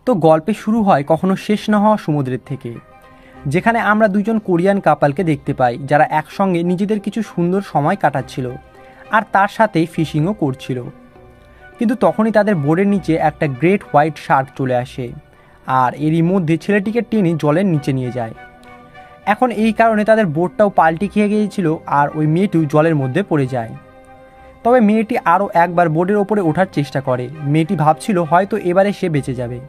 তো গল্পে শুরু হয় কখনো শেষ না হওয়া সমুদ্রের থেকে, যেখানে আমরা দুজন কোরিয়ান কাপলকে দেখতে পাই যারা একসঙ্গে নিজেদের কিছু সুন্দর সময় কাটাচ্ছিল আর তার সাথেই ফিশিংও করছিল। কিন্তু তখনই তাদের বোর্ডের নিচে একটা গ্রেট হোয়াইট শার্ক চলে আসে আর এরই মধ্যে ছেলেটিকে টেনে জলের নিচে নিয়ে যায়। এখন এই কারণে তাদের বোর্ডটাও পাল্টি খেয়ে গিয়েছিল আর ওই মেয়েটিও জলের মধ্যে পড়ে যায়। তবে মেয়েটি আরও একবার বোর্ডের ওপরে ওঠার চেষ্টা করে। মেয়েটি ভাবছিল হয়তো এবারে সে বেঁচে যাবে,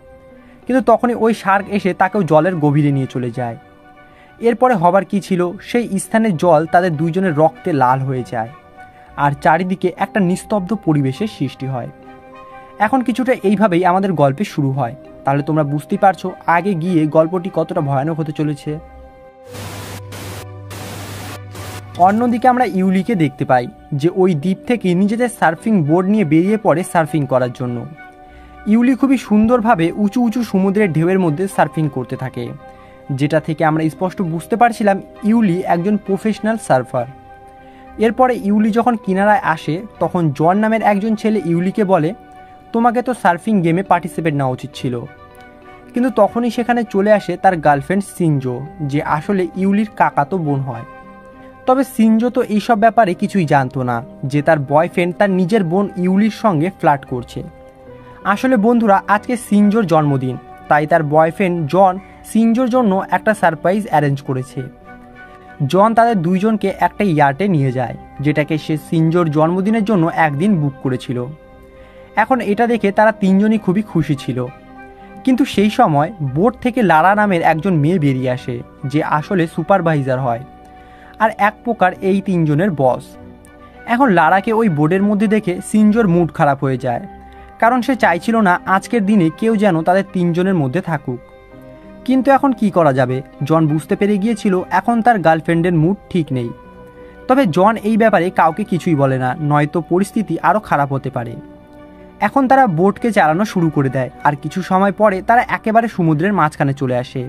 কিন্তু তখনই ওই শার্ক এসে তাকেও জলের গভীরে নিয়ে চলে যায়। এরপরে হবার কি ছিল, সেই স্থানের জল তাদের দুইজনের রক্তে লাল হয়ে যায় আর চারিদিকে একটা নিস্তব্ধ পরিবেশের সৃষ্টি হয়। এখন কিছুটা এইভাবেই আমাদের গল্পে শুরু হয়। তাহলে তোমরা বুঝতেই পারছো আগে গিয়ে গল্পটি কতটা ভয়ানক হতে চলেছে। অন্যদিকে আমরা ইউলিকে দেখতে পাই যে ওই দ্বীপ থেকে নিজেদের সার্ফিং বোর্ড নিয়ে বেরিয়ে পড়ে সার্ফিং করার জন্য। ইউলি খুবই সুন্দরভাবে উঁচু উঁচু সমুদ্রের ঢেউয়ের মধ্যে সার্ফিং করতে থাকে, যেটা থেকে আমরা স্পষ্ট বুঝতে পারছিলাম ইউলি একজন প্রফেশনাল সার্ফার। এরপরে ইউলি যখন কিনারায় আসে তখন জন নামের একজন ছেলে ইউলিকে বলে, তোমাকে তো সার্ফিং গেমে পার্টিসিপেট নেওয়া উচিত ছিল। কিন্তু তখনই সেখানে চলে আসে তার গার্লফ্রেন্ড সিনজো, যে আসলে ইউলির কাকাতো বোন হয়। তবে সিনজো তো এইসব ব্যাপারে কিছুই জানতো না যে তার বয়ফ্রেন্ড তার নিজের বোন ইউলির সঙ্গে ফ্লার্ট করছে। আসলে বন্ধুরা, আজকে সিনজোর জন্মদিন, তাই তার বয়ফ্রেন্ড জন সিনজোর জন্য একটা সারপ্রাইজ অ্যারেঞ্জ করেছে। জন তাদের দুইজনকে একটা ইয়ার্টে নিয়ে যায়, যেটাকে সে সিনজোর জন্মদিনের জন্য একদিন বুক করেছিল। এখন এটা দেখে তারা তিনজনই খুবই খুশি ছিল। কিন্তু সেই সময় বোট থেকে লারা নামের একজন মেয়ে বেরিয়ে আসে, যে আসলে সুপারভাইজার হয় আর এক প্রকার এই তিনজনের বস। এখন লারাকে ওই বোর্ডের মধ্যে দেখে সিনজোর মুড খারাপ হয়ে যায়, কারণ সে চাইছিল না আজকের দিনে কেউ যেন তাদের তিনজনের মধ্যে থাকুক। কিন্তু এখন কি করা যাবে, জন বুঝতে পেরে গিয়েছিল এখন তার গার্লফ্রেন্ডের মুড ঠিক নেই। তবে জন এই ব্যাপারে কাউকে কিছুই বলে না, নয়তো পরিস্থিতি আরও খারাপ হতে পারে। এখন তারা বোটকে চালানো শুরু করে দেয় আর কিছু সময় পরে তারা একেবারে সমুদ্রের মাঝখানে চলে আসে,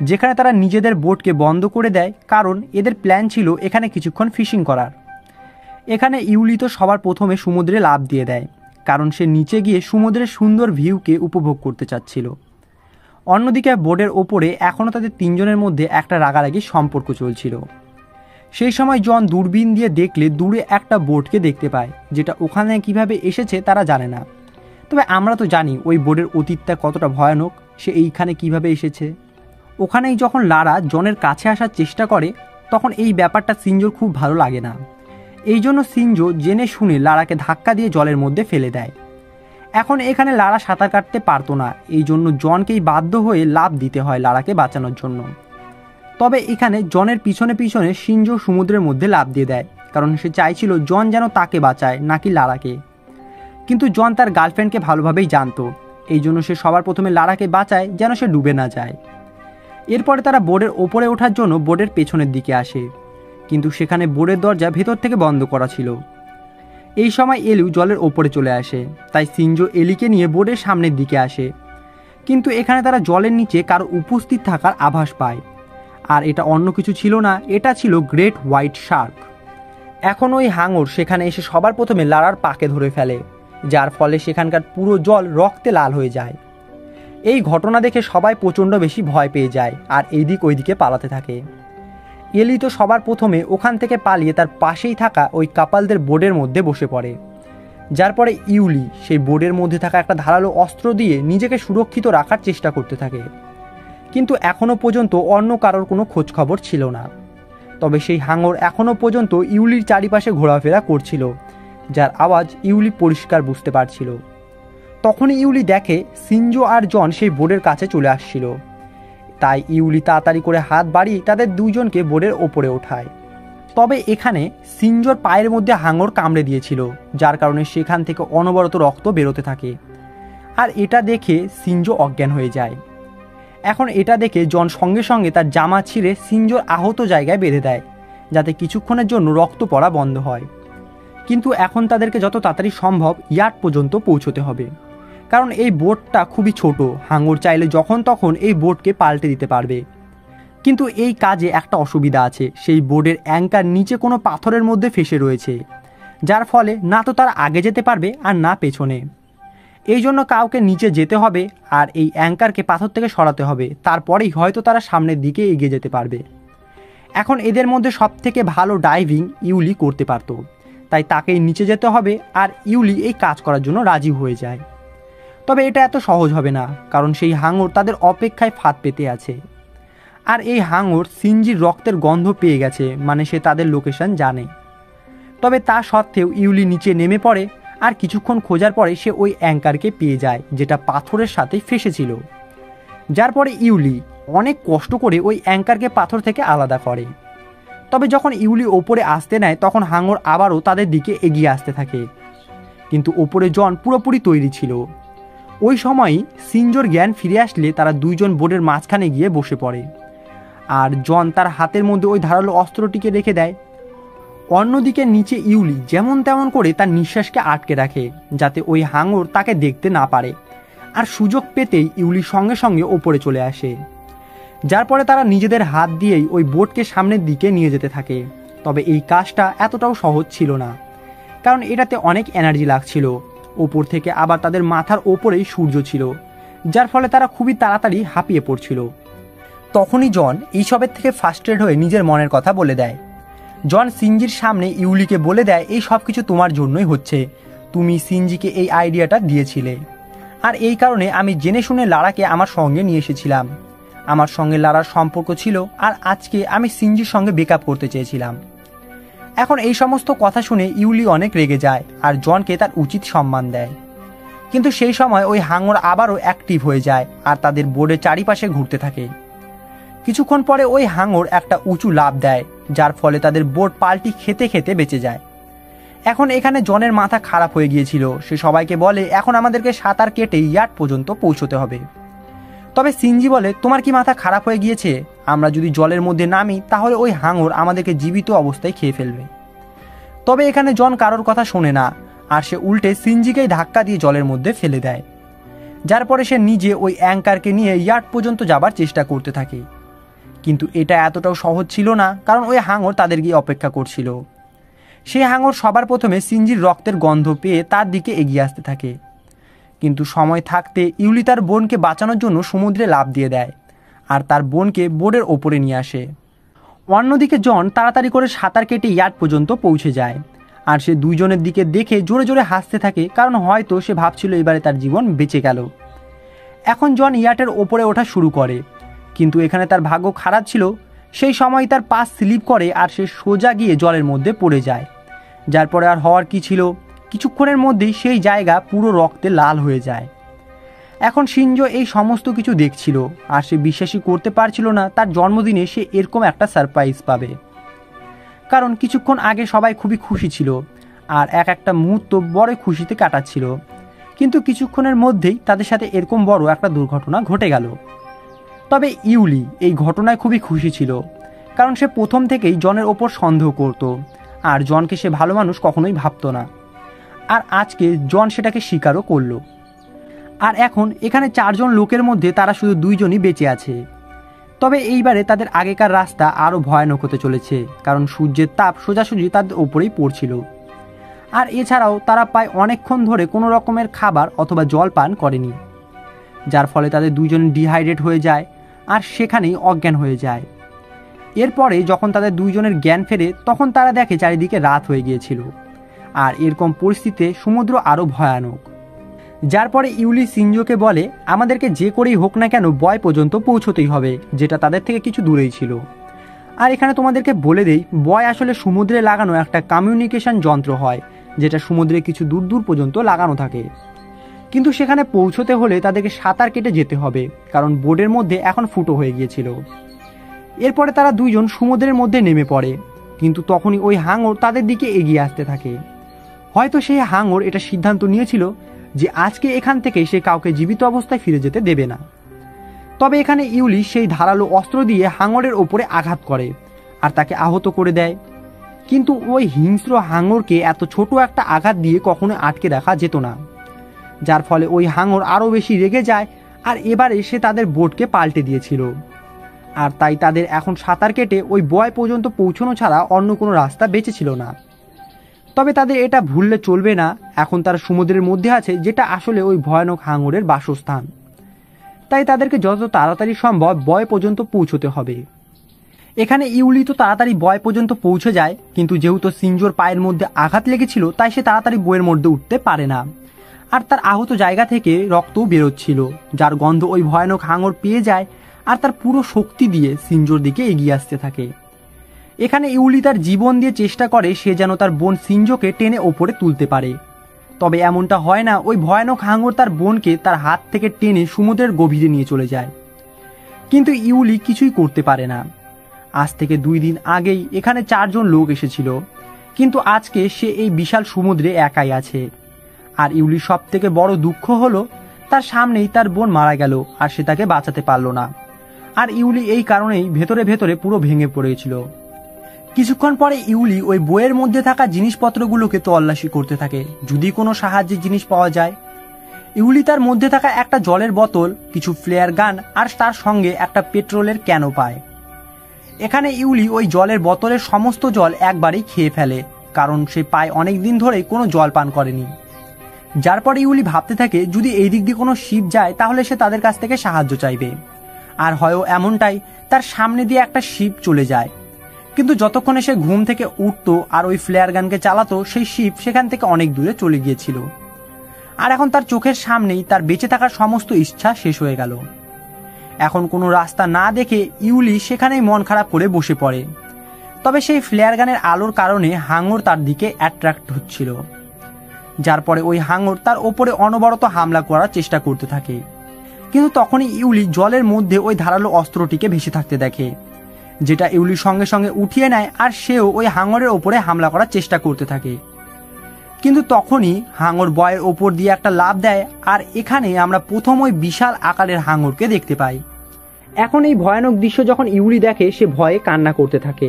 যেখানে তারা নিজেদের বোটকে বন্ধ করে দেয়, কারণ এদের প্ল্যান ছিল এখানে কিছুক্ষণ ফিশিং করার। এখানে ইউলি তো সবার প্রথমে সমুদ্রে লাফ দিয়ে দেয়, কারণ সে নিচে গিয়ে সমুদ্রের সুন্দর ভিউকে উপভোগ করতে চাচ্ছিল। অন্যদিকে বোর্ডের ওপরে এখনও তাদের তিনজনের মধ্যে একটা রাগারাগি সম্পর্ক চলছিল। সেই সময় জন দূরবীন দিয়ে দেখলে দূরে একটা বোটকে দেখতে পায়, যেটা ওখানে কিভাবে এসেছে তারা জানে না। তবে আমরা তো জানি ওই বোর্ডের অতীতটা কতটা ভয়ানক, সে এইখানে কিভাবে এসেছে। ওখানেই যখন লারা জনের কাছে আসার চেষ্টা করে তখন এই ব্যাপারটা সিনজোর খুব ভালো লাগে না। এই জন্য সিনজো জেনে শুনে লারাকে ধাক্কা দিয়ে জলের মধ্যে ফেলে দেয়। এখন এখানে লারা সাঁতার কাটতে পারতো না, এই জন্য জনকেই বাধ্য হয়ে লাফ দিতে হয় লারাকে বাঁচানোর জন্য। তবে এখানে জনের পিছনে পিছনে সিনজো সমুদ্রের মধ্যে লাফ দিয়ে দেয়, কারণ সে চাইছিল জন যেন তাকে বাঁচায় নাকি লারাকে। কিন্তু জন তার গার্লফ্রেন্ডকে ভালোভাবেই জানতো, এই জন্য সে সবার প্রথমে লারাকে বাঁচায় যেন সে ডুবে না যায়। এরপরে তারা বোর্ডের ওপরে ওঠার জন্য বোর্ডের পেছনের দিকে আসে, কিন্তু সেখানে বোর্ডের দরজা ভেতর থেকে বন্ধ করা ছিল। এই সময় এলু জলের ওপরে চলে আসে, তাই সিনজো এলিকে নিয়ে বোর্ডের সামনের দিকে আসে। কিন্তু এখানে তারা জলের নিচে কারো উপস্থিত থাকার আভাস পায়, আর এটা অন্য কিছু ছিল না, এটা ছিল গ্রেট হোয়াইট শার্ক। এখন ওই হাঙর সেখানে এসে সবার প্রথমে লারার পাকে ধরে ফেলে, যার ফলে সেখানকার পুরো জল রক্তে লাল হয়ে যায়। এই ঘটনা দেখে সবাই প্রচণ্ড বেশি ভয় পেয়ে যায় আর এইদিক ওইদিকে পালাতে থাকে। এলি তো সবার প্রথমে ওখান থেকে পালিয়ে তার পাশেই থাকা ওই কাপালদের বোর্ডের মধ্যে বসে পড়ে, যার পরে ইউলি সেই বোর্ডের মধ্যে থাকা একটা ধারালো অস্ত্র দিয়ে নিজেকে সুরক্ষিত রাখার চেষ্টা করতে থাকে। কিন্তু এখনও পর্যন্ত অন্য কারোর কোনো খোঁজখবর ছিল না। তবে সেই হাঙর এখনও পর্যন্ত ইউলির চারিপাশে ঘোরাফেরা করছিল, যার আওয়াজ ইউলি পরিষ্কার বুঝতে পারছিল। তখনই ইউলি দেখে সিনজো আর জন সেই বোর্ডের কাছে চলে আসছিল, তাই ইউলি তাড়াতাড়ি করে হাত বাড়িয়ে তাদের দুইজনকে বোর্ডের ওপরে ওঠায়। তবে এখানে সিনজোর পায়ের মধ্যে হাঙর কামড়ে দিয়েছিল, যার কারণে সেখান থেকে অনবরত রক্ত বেরোতে থাকে, আর এটা দেখে সিনজো অজ্ঞান হয়ে যায়। এখন এটা দেখে জন সঙ্গে সঙ্গে তার জামা ছিঁড়ে সিনজোর আহত জায়গায় বেঁধে দেয়, যাতে কিছুক্ষণের জন্য রক্ত পড়া বন্ধ হয়। কিন্তু এখন তাদেরকে যত তাড়াতাড়ি সম্ভব ইয়ার্ড পর্যন্ত পৌঁছতে হবে, কারণ এই বোটটা খুবই ছোট, হাঙর চাইলে যখন তখন এই বোটকে পাল্টে দিতে পারবে। কিন্তু এই কাজে একটা অসুবিধা আছে, সেই বোর্ডের অ্যাঙ্কার নিচে কোনো পাথরের মধ্যে ফেসে রয়েছে, যার ফলে না তো তারা আগে যেতে পারবে আর না পেছনে। এই জন্য কাউকে নিচে যেতে হবে আর এই অ্যাঙ্কারকে পাথর থেকে সরাতে হবে, তারপরেই হয়তো তারা সামনের দিকে এগিয়ে যেতে পারবে। এখন এদের মধ্যে সবথেকে ভালো ডাইভিং ইউলি করতে পারত, তাই তাকেই নিচে যেতে হবে আর ইউলি এই কাজ করার জন্য রাজি হয়ে যায়। তবে এটা এত সহজ হবে না, কারণ সেই হাঙর তাদের অপেক্ষায় ফাঁদ পেতে আছে। আর এই হাঙর সিনজির রক্তের গন্ধ পেয়ে গেছে, মানে সে তাদের লোকেশন জানে। তবে তা সত্ত্বেও ইউলি নিচে নেমে পড়ে আর কিছুক্ষণ খোঁজার পরে সে ওই অ্যাঙ্কারকে পেয়ে যায়, যেটা পাথরের সাথে ফেসেছিল। যার পরে ইউলি অনেক কষ্ট করে ওই অ্যাঙ্কারকে পাথর থেকে আলাদা করে। তবে যখন ইউলি ওপরে আসতে নেয় তখন হাঙর আবারও তাদের দিকে এগিয়ে আসতে থাকে, কিন্তু ওপরে জন পুরোপুরি তৈরি ছিল। ওই সময়ই সিনজোর জ্ঞান ফিরে আসলে তারা দুইজন বোর্ডের মাঝখানে গিয়ে বসে পড়ে, আর জন তার হাতের মধ্যে ওই ধারালো অস্ত্রটিকে রেখে দেয়। অন্যদিকে নিচে ইউলি যেমন তেমন করে তার নিঃশ্বাসকে আটকে রাখে, যাতে ওই হাঙর তাকে দেখতে না পারে। আর সুযোগ পেতেই ইউলি সঙ্গে সঙ্গে ওপরে চলে আসে, যার পরে তারা নিজেদের হাত দিয়েই ওই বোটকে সামনের দিকে নিয়ে যেতে থাকে। তবে এই কাজটা এতটাও সহজ ছিল না, কারণ এটাতে অনেক এনার্জি লাগছিল। ওপর থেকে আবার তাদের মাথার ওপরেই সূর্য ছিল, যার ফলে তারা খুবই তাড়াতাড়ি হাঁপিয়ে পড়ছিল। তখনই জন এইসবের থেকে ফার্স্ট্রেট হয়ে নিজের মনের কথা বলে দেয়। জন সিনজির সামনে ইউলিকে বলে দেয়, এই সব কিছু তোমার জন্যই হচ্ছে, তুমি সিনজিকে এই আইডিয়াটা দিয়েছিলে, আর এই কারণে আমি জেনে শুনে লারাকে আমার সঙ্গে নিয়ে এসেছিলাম। আমার সঙ্গে লারার সম্পর্ক ছিল, আর আজকে আমি সিনজির সঙ্গে ব্রেকআপ করতে চেয়েছিলাম। এখন এই সমস্ত কথা শুনে ইউলি অনেক রেগে যায় আর জনকে তার উচিত সম্মান দেয়। কিন্তু সেই সময় ওই হাঙর আবারও অ্যাক্টিভ হয়ে যায় আর তাদের বোর্ডের চারিপাশে ঘুরতে থাকে। কিছুক্ষণ পরে ওই হাঙর একটা উঁচু লাফ দেয়, যার ফলে তাদের বোট পাল্টি খেতে খেতে বেঁচে যায়। এখন এখানে জনের মাথা খারাপ হয়ে গিয়েছিল। সে সবাইকে বলে, এখন আমাদেরকে সাঁতার কেটে ইয়ার্ড পর্যন্ত পৌঁছতে হবে। তবে সিনজি বলে, তোমার কি মাথা খারাপ হয়ে গিয়েছে? আমরা যদি জলের মধ্যে নামি তাহলে ওই হাঙর আমাদেরকে জীবিত অবস্থায় খেয়ে ফেলবে। তবে এখানে জন কারোর কথা শোনে না, আর সে উল্টে সিনজিকেই ধাক্কা দিয়ে জলের মধ্যে ফেলে দেয়, যার পরে সে নিজে ওই অ্যাঙ্কারকে নিয়ে ইয়ার্ড পর্যন্ত যাবার চেষ্টা করতে থাকে। কিন্তু এটা এতটাও সহজ ছিল না, কারণ ওই হাঙর তাদের গিয়ে অপেক্ষা করছিল। সেই হাঙর সবার প্রথমে সিনজির রক্তের গন্ধ পেয়ে তার দিকে এগিয়ে আসতে থাকে, কিন্তু সময় থাকতে ইউলি তার বোনকে বাঁচানোর জন্য সমুদ্রে লাফ দিয়ে দেয় আর তার বোনকে বোর্ডের ওপরে নিয়ে আসে। অন্যদিকে জন তাড়াতাড়ি করে সাঁতার কেটে ইয়ার্ড পর্যন্ত পৌঁছে যায়, আর সে দুইজনের দিকে দেখে জোরে জোরে হাসতে থাকে, কারণ হয়তো সে ভাবছিল এবারে তার জীবন বেঁচে গেল। এখন জন ইয়ার্ডের ওপরে ওঠা শুরু করে, কিন্তু এখানে তার ভাগ্য খারাপ ছিল। সেই সময় তার পা স্লিপ করে আর সে সোজা গিয়ে জলের মধ্যে পড়ে যায়, যার পরে আর হওয়ার কি ছিল, কিছুক্ষণের মধ্যেই সেই জায়গা পুরো রক্তে লাল হয়ে যায়। এখন শিনজো এই সমস্ত কিছু দেখছিল, আর সে বিশ্বাসই করতে পারছিল না তার জন্মদিনে সে এরকম একটা সারপ্রাইজ পাবে। কারণ কিছুক্ষণ আগে সবাই খুবই খুশি ছিল আর একটা মুহূর্ত বড় খুশিতে কাটাচ্ছিল, কিন্তু কিছুক্ষণের মধ্যেই তাদের সাথে এরকম বড় একটা দুর্ঘটনা ঘটে গেল। তবে ইউলি এই ঘটনায় খুবই খুশি ছিল, কারণ সে প্রথম থেকেই জনের ওপর সন্দেহ করত, আর জনকে সে ভালো মানুষ কখনোই ভাবত না। আর আজকে জন সেটাকে স্বীকারও করল। আর এখন এখানে 4 জন লোকের মধ্যে তারা শুধু 2 জনই বেঁচে আছে। তবে এইবারে তাদের আগেকার রাস্তা আরও ভয়ানক হতে চলেছে, কারণ সূর্যের তাপ সোজাসুজি তাদের ওপরেই পড়ছিল। আর এছাড়াও তারা প্রায় অনেকক্ষণ ধরে কোনো রকমের খাবার অথবা জল পান করেনি, যার ফলে তাদের 2 জন ডিহাইড্রেট হয়ে যায় আর সেখানেই অজ্ঞান হয়ে যায়। এরপরে যখন তাদের 2 জনের জ্ঞান ফেরে তখন তারা দেখে চারিদিকে রাত হয়ে গিয়েছিল, আর এরকম পরিস্থিতিতে সমুদ্র আরও ভয়ানক। যার পরে ইউলি সিনজোকে বলে, আমাদেরকে যে করেই হোক না কেন বয় পর্যন্ত পৌঁছতেই হবে, যেটা তাদের থেকে কিছু দূরেই ছিল। আর এখানে তোমাদেরকে বলে দেই, বয় আসলে সমুদ্রে লাগানো একটা কমিউনিকেশন যন্ত্র হয়, যেটা সমুদ্রে কিছু দূর দূর পর্যন্ত লাগানো থাকে। কিন্তু সেখানে পৌঁছতে হলে তাদেরকে সাঁতার কেটে যেতে হবে, কারণ বোর্ডের মধ্যে এখন ফুটো হয়ে গিয়েছিল। এরপরে তারা 2 জন সমুদ্রের মধ্যে নেমে পড়ে, কিন্তু তখনই ওই হাঙর তাদের দিকে এগিয়ে আসতে থাকে। হয়তো সেই হাঙর এটা সিদ্ধান্ত নিয়েছিল যে আজকে এখান থেকে সে কাউকে জীবিত অবস্থায় ফিরে যেতে দেবে না। তবে এখানে ইউলি সেই ধারালো অস্ত্র দিয়ে হাঙরের ওপরে আঘাত করে আর তাকে আহত করে দেয়। কিন্তু ওই হিংস্র হাঙরকে এত ছোট একটা আঘাত দিয়ে কখনো আটকে রাখা যেত না, যার ফলে ওই হাঙর আরও বেশি রেগে যায় আর এবারে সে তাদের বোটকে পাল্টে দিয়েছিল। আর তাই তাদের এখন সাঁতার কেটে ওই বয় পর্যন্ত পৌঁছানো ছাড়া অন্য কোনো রাস্তা বেঁচে ছিল না। তবে তাদের এটা ভুললে চলবে না, এখন তারা সমুদ্রের মধ্যে আছে, যেটা আসলে ওই ভয়ানক হাঙরের বাসস্থান। তাই তাদেরকে যত তাড়াতাড়ি সম্ভব বয় পর্যন্ত পৌঁছতে হবে। এখানে ইউলি তো তাড়াতাড়ি বয় পর্যন্ত পৌঁছে যায়, কিন্তু যেহেতু সিনজোর পায়ের মধ্যে আঘাত লেগেছিল তাই সে তাড়াতাড়ি বইয়ের মধ্যে উঠতে পারে না। আর তার আহত জায়গা থেকে রক্তও বেরোচ্ছিল, যার গন্ধ ওই ভয়ানক হাঙর পেয়ে যায় আর তার পুরো শক্তি দিয়ে সিনজোর দিকে এগিয়ে আসতে থাকে। এখানে ইউলি তার জীবন দিয়ে চেষ্টা করে সে যেন তার বোন সিনজোকে টেনে ওপরে তুলতে পারে। তবে এমনটা হয় না, ওই ভয়ানক হাঙর তার বোনকে তার হাত থেকে টেনে সমুদ্রের গভীরে নিয়ে চলে যায়। কিন্তু ইউলি কিছুই করতে পারে না। আজ থেকে 2 দিন আগেই এখানে 4 জন লোক এসেছিল, কিন্তু আজকে সে এই বিশাল সমুদ্রে একাই আছে। আর ইউলির সব থেকে বড় দুঃখ হলো তার সামনেই তার বোন মারা গেল আর সে তাকে বাঁচাতে পারল না। আর ইউলি এই কারণেই ভেতরে ভেতরে পুরো ভেঙে পড়েছিল। কিছুক্ষণ পরে ইউলি ওই বইয়ের মধ্যে থাকা জিনিসপত্রগুলোকে তল্লাশি করতে থাকে, যদি কোনো সাহায্যের জিনিস পাওয়া যায়। ইউলি তার মধ্যে থাকা একটা জলের বোতল, কিছু ফ্লেয়ার গান আর তার সঙ্গে একটা পেট্রোলের ক্যানও পায়। এখানে ইউলি ওই জলের বোতলের সমস্ত জল একবারেই খেয়ে ফেলে, কারণ সে প্রায় অনেক দিন ধরেই কোনো জল পান করেনি। যার পরে ইউলি ভাবতে থাকে যদি এই দিক দিয়ে কোনো শিপ যায় তাহলে সে তাদের কাছ থেকে সাহায্য চাইবে। আর হয়ও এমনটাই, তার সামনে দিয়ে একটা শিপ চলে যায়। কিন্তু যতক্ষণে সে ঘুম থেকে উঠতো আর ওই ফ্লেয়ার গানকে চালাতো, সেই শিপ সেখান থেকে অনেক দূরে চলে গিয়েছিল। আর এখন তার চোখের সামনেই তার বেঁচে থাকার সমস্ত ইচ্ছা শেষ হয়ে গেল। এখন কোনো রাস্তা না দেখে ইউলি সেখানেই মন খারাপ করে বসে পড়ে। তবে সেই ফ্লেয়ার গানের আলোর কারণে হাঙর তার দিকে অ্যাট্রাক্ট হচ্ছিল, যার পরে ওই হাঙর তার ওপরে অনবরত হামলা করার চেষ্টা করতে থাকে। কিন্তু তখনই ইউলি জলের মধ্যে ওই ধারালো অস্ত্রটিকে ভেসে থাকতে দেখে, যেটা ইউলির সঙ্গে সঙ্গে উঠিয়ে নেয় আর সেও ওই হাঙরের ওপরে হামলা করার চেষ্টা করতে থাকে। কিন্তু তখনই হাঙর বয়ের ওপর দিয়ে একটা লাফ দেয়, আর এখানে আমরা প্রথম ওই বিশাল আকারের হাঙরকে দেখতে পাই। এখন এই ভয়ানক দৃশ্য যখন ইউলি দেখে সে ভয়ে কান্না করতে থাকে।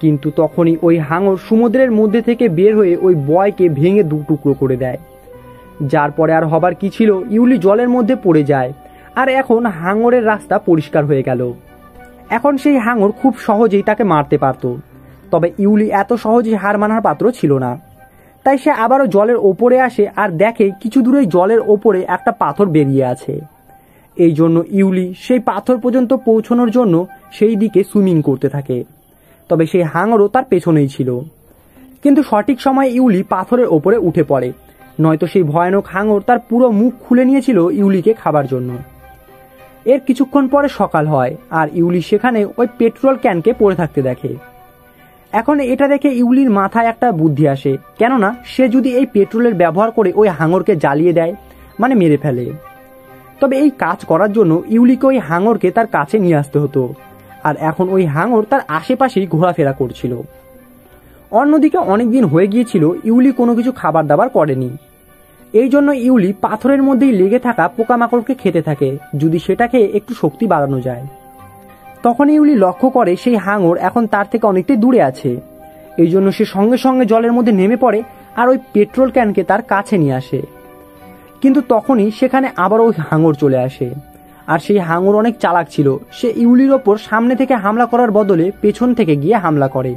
কিন্তু তখনই ওই হাঙর সমুদ্রের মধ্যে থেকে বের হয়ে ওই বয়কে ভেঙে 2 টুকরো করে দেয়, যার পরে আর হবার কি ছিল, ইউলি জলের মধ্যে পড়ে যায়। আর এখন হাঙরের রাস্তা পরিষ্কার হয়ে গেল। এখন সেই হাঙর খুব সহজেই তাকে মারতে পারত, তবে ইউলি এত সহজেই হার মানার পাত্র ছিল না। তাই সে আবারও জলের ওপরে আসে আর দেখে কিছু দূরেই জলের ওপরে একটা পাথর বেরিয়ে আছে। এই জন্য ইউলি সেই পাথর পর্যন্ত পৌঁছানোর জন্য সেই দিকে সুইমিং করতে থাকে। তবে সেই হাঙরও তার পেছনেই ছিল। কিন্তু সঠিক সময়ে ইউলি পাথরের ওপরে উঠে পড়ে, নয়তো সেই ভয়ানক হাঙর তার পুরো মুখ খুলে নিয়েছিল ইউলিকে খাবার জন্য। এর কিছুক্ষণ পরে সকাল হয় আর ইউলি সেখানে ওই পেট্রোল ক্যানকে পড়ে থাকতে দেখে। এখন এটা দেখে ইউলির মাথায় একটা বুদ্ধি আসে, কেননা সে যদি এই পেট্রোলের ব্যবহার করে ওই হাঙরকে জ্বালিয়ে দেয়, মানে মেরে ফেলে। তবে এই কাজ করার জন্য ইউলিকে ওই হাঙরকে তার কাছে নিয়ে আসতে হতো, আর এখন ওই হাঙর তার আশেপাশেই ঘোরাফেরা করছিল। অন্যদিকে অনেকদিন হয়ে গিয়েছিল ইউলি কোনো কিছু খাবার দাবার করেনি। এই জন্য ইউলি পাথরের মধ্যেই লেগে থাকা পোকামাকড়কে খেতে থাকে, যদি সেটা খেয়ে একটু শক্তি বাড়ানো যায়। তখন ইউলি লক্ষ্য করে সেই হাঙর এখন তার থেকে অনেকটাই দূরে আছে। এই জন্য সে সঙ্গে সঙ্গে জলের মধ্যে নেমে পড়ে আর ওই পেট্রোল ক্যানকে তার কাছে নিয়ে আসে। কিন্তু তখনই সেখানে আবার ওই হাঙর চলে আসে, আর সেই হাঙর অনেক চালাক ছিল। সে ইউলির ওপর সামনে থেকে হামলা করার বদলে পেছন থেকে গিয়ে হামলা করে,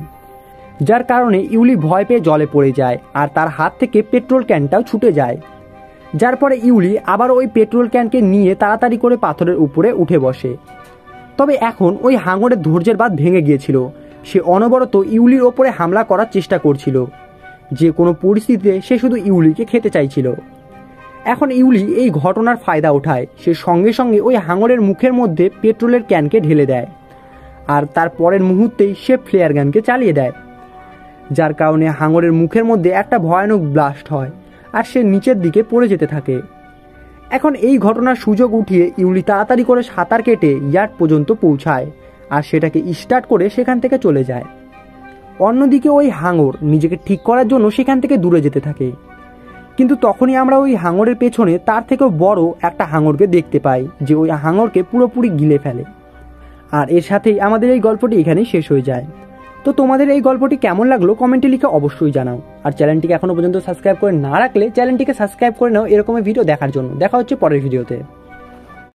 যার কারণে ইউলি ভয় পেয়ে জলে পড়ে যায় আর তার হাত থেকে পেট্রোল ক্যানটাও ছুটে যায়। যার পরে ইউলি আবার ওই পেট্রোল ক্যানকে নিয়ে তাড়াতাড়ি করে পাথরের উপরে উঠে বসে। তবে এখন ওই হাঙরের ধৈর্যের বাঁধ ভেঙে গিয়েছিল। সে অনবরত ইউলির ওপরে হামলা করার চেষ্টা করছিল, যে কোনো পরিস্থিতিতে সে শুধু ইউলিকে খেতে চাইছিল। এখন ইউলি এই ঘটনার ফায়দা ওঠায়, সে সঙ্গে সঙ্গে ওই হাঙরের মুখের মধ্যে পেট্রোলের ক্যানকে ঢেলে দেয়, আর তার পরের মুহূর্তেই সে ফ্লেয়ার গানকে চালিয়ে দেয়, যার কারণে হাঙরের মুখের মধ্যে একটা ভয়ানক ব্লাস্ট হয় আর সে নিচের দিকে পড়ে যেতে থাকে। এখন এই ঘটনার সুযোগ উঠিয়ে ইউলি তাড়াতাড়ি করে সাঁতার কেটে ইয়ার্ড পর্যন্ত পৌঁছায় আর সেটাকে স্টার্ট করে সেখান থেকে চলে যায়। অন্যদিকে ওই হাঙর নিজেকে ঠিক করার জন্য সেখান থেকে দূরে যেতে থাকে। কিন্তু তখনই আমরা ওই হাঙরের পেছনে তার থেকেও বড় একটা হাঙরকে দেখতে পাই, যে ওই হাঙরকে পুরোপুরি গিলে ফেলে। আর এর সাথেই আমাদের এই গল্পটি এখানেই শেষ হয়ে যায়। তো তোমাদের এই গল্পটি কেমন লাগলো কমেন্টে লিখে অবশ্যই জানাও। আর চ্যানেলটিকে এখনো পর্যন্ত সাবস্ক্রাইব করে না রাখলে চ্যানেলটিকে সাবস্ক্রাইব করে নাও এরকমের ভিডিও দেখার জন্য। দেখা হচ্ছে পরের ভিডিওতে।